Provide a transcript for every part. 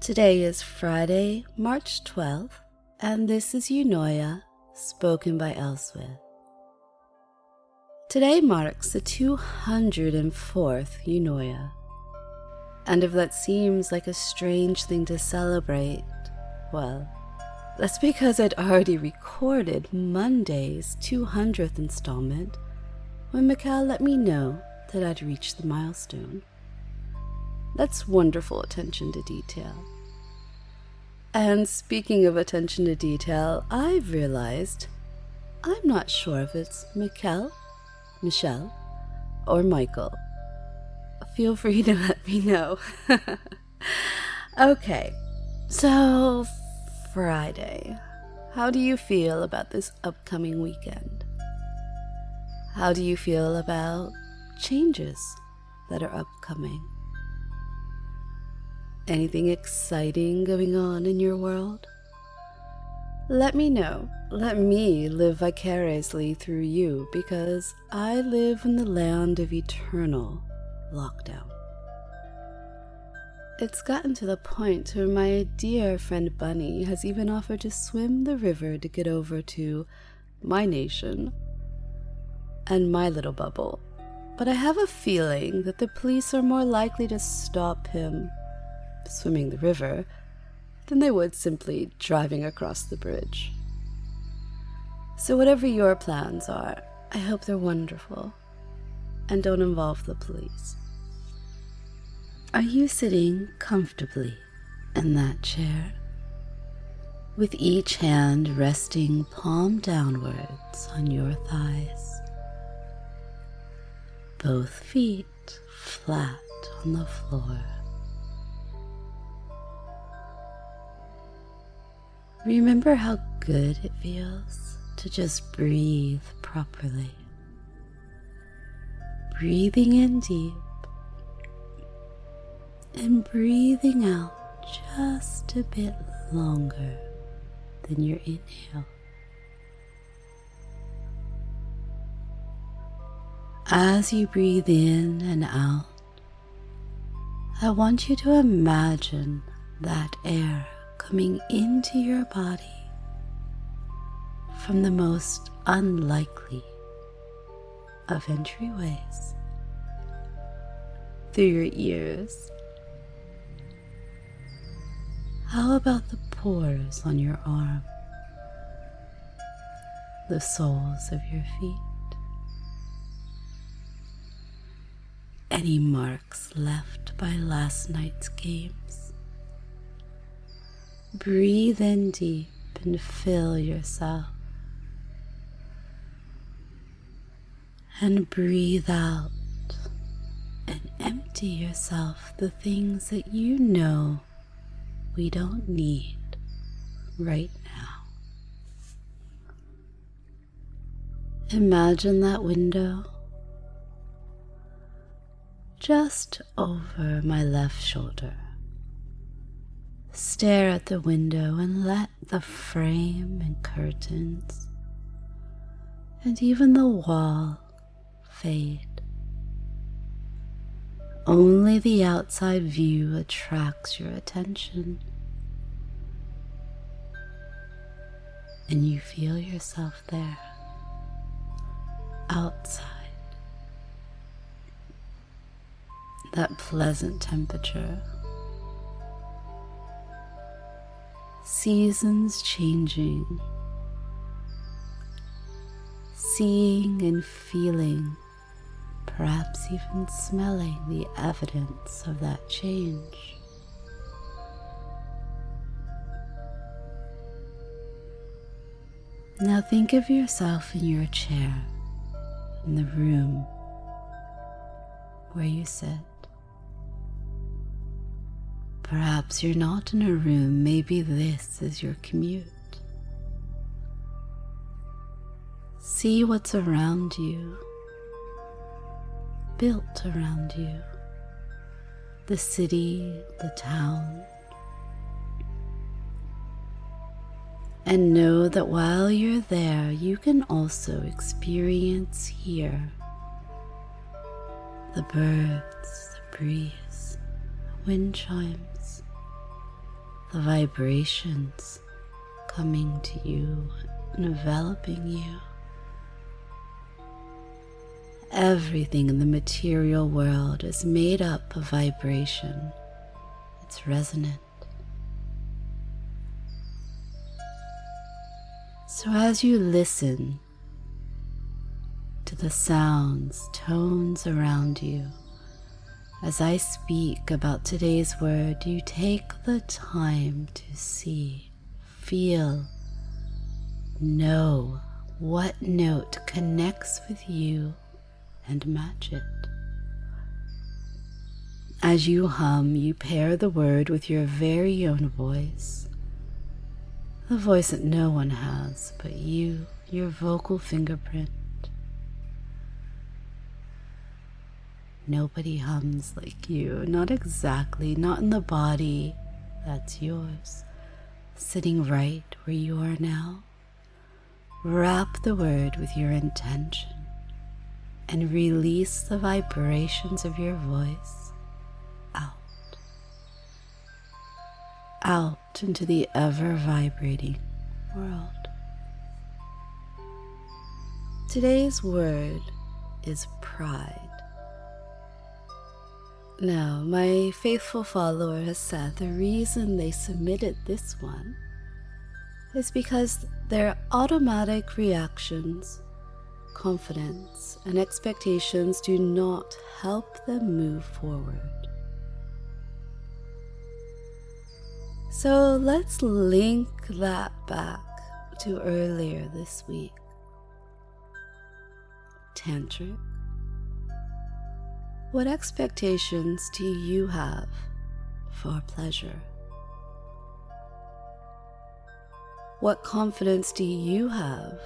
Today is Friday, March 12th, and this is Eunoia, spoken by Elswyth. Today marks the 204th Eunoia, and if that seems like a strange thing to celebrate, well, that's because I'd already recorded Monday's 200th installment when Mikhail let me know that I'd reached the milestone. That's wonderful attention to detail. And speaking of attention to detail, I've realized I'm not sure if it's Mikhail, Michelle, or Michael. Feel free to let me know. Okay, so Friday. How do you feel about this upcoming weekend? How do you feel about changes that are upcoming? Anything exciting going on in your world? Let me know. Let me live vicariously through you, because I live in the land of eternal lockdown. It's gotten to the point where my dear friend Bunny has even offered to swim the river to get over to my nation and my little bubble. But I have a feeling that the police are more likely to stop him swimming the river than they would simply driving across the bridge. So whatever your plans are, I hope they're wonderful and don't involve the police. Are you sitting comfortably in that chair, with each hand resting palm downwards on your thighs, both feet flat on the floor? Remember how good it feels to just breathe properly. Breathing in deep and breathing out just a bit longer than your inhale. As you breathe in and out, I want you to imagine that air coming into your body from the most unlikely of entryways, through your ears. How about the pores on your arm, the soles of your feet? Any marks left by last night's games? Breathe in deep and fill yourself. And breathe out and empty yourself the things that you know we don't need right now. Imagine that window just over my left shoulder. Stare at the window and let the frame and curtains and even the wall fade. Only the outside view attracts your attention, and you feel yourself there, outside. That pleasant temperature. Seasons changing, seeing and feeling, perhaps even smelling the evidence of that change. Now think of yourself in your chair, in the room where you sit. Perhaps you're not in a room, maybe this is your commute. See what's around you, built around you, the city, the town, and know that while you're there, you can also experience here the birds, the breeze, wind chimes, the vibrations coming to you, enveloping you. Everything in the material world is made up of vibration. It's resonant. So as you listen to the sounds, tones around you, as I speak about today's word, you take the time to see, feel, know what note connects with you and match it. As you hum, you pair the word with your very own voice, the voice that no one has but you, your vocal fingerprint. Nobody hums like you, not exactly, not in the body that's yours, sitting right where you are now. Wrap the word with your intention and release the vibrations of your voice out into the ever-vibrating world. Today's word is pride. Now, my faithful follower has said the reason they submitted this one is because their automatic reactions, confidence, and expectations do not help them move forward. So let's link that back to earlier this week. Tantric. What expectations do you have for pleasure? What confidence do you have?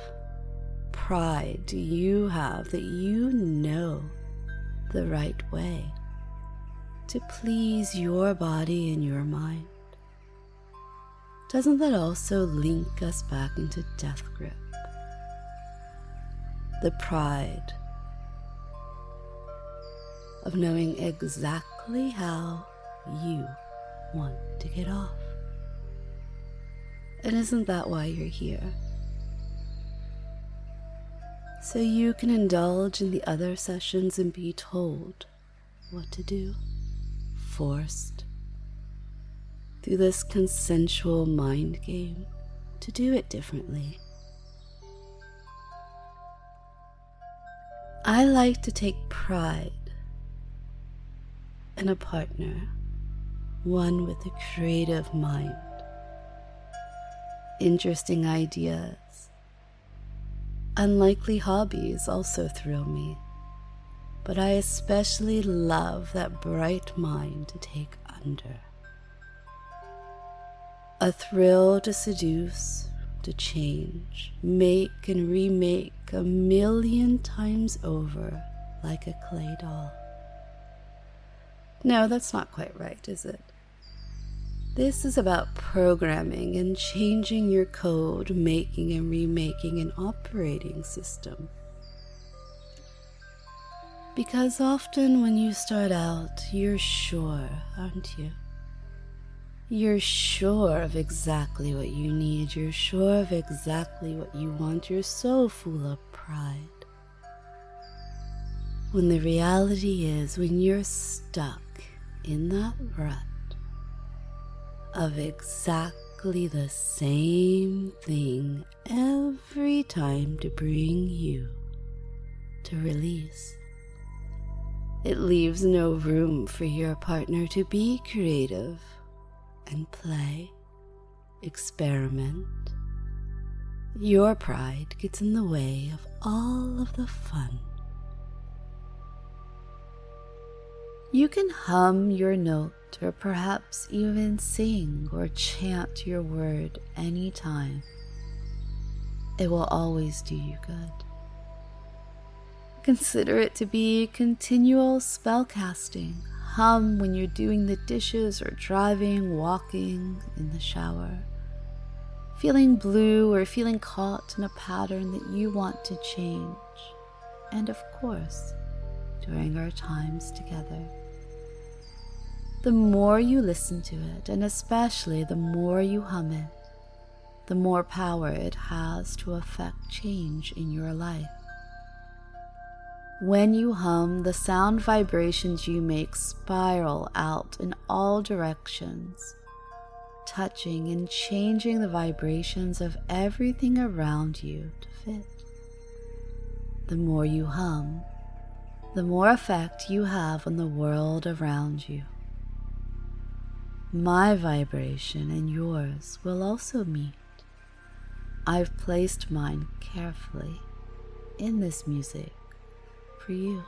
Pride do you have that you know the right way to please your body and your mind? Doesn't that also link us back into death grip? The pride of knowing exactly how you want to get off. And isn't that why you're here? So you can indulge in the other sessions and be told what to do, forced through this consensual mind game to do it differently. I like to take pride in a partner, one with a creative mind, interesting ideas. Unlikely hobbies also thrill me, but I especially love that bright mind to take under. A thrill to seduce, to change, make and remake 1,000,000 times over like a clay doll. No, that's not quite right, is it? This is about programming and changing your code, making and remaking an operating system. Because often when you start out, you're sure, aren't you? You're sure of exactly what you need. You're sure of exactly what you want. You're so full of pride. When the reality is, when you're stuck in that rut of exactly the same thing every time to bring you to release, it leaves no room for your partner to be creative and play, experiment. Your pride gets in the way of all of the fun. You can hum your note or perhaps even sing or chant your word anytime. It will always do you good. Consider it to be continual spell casting. Hum when you're doing the dishes or driving, walking, in the shower. Feeling blue or feeling caught in a pattern that you want to change. And of course, during our times together. The more you listen to it, and especially the more you hum it, the more power it has to affect change in your life. When you hum, the sound vibrations you make spiral out in all directions, touching and changing the vibrations of everything around you to fit. The more you hum, the more effect you have on the world around you. My vibration and yours will also meet. I've placed mine carefully in this music for you.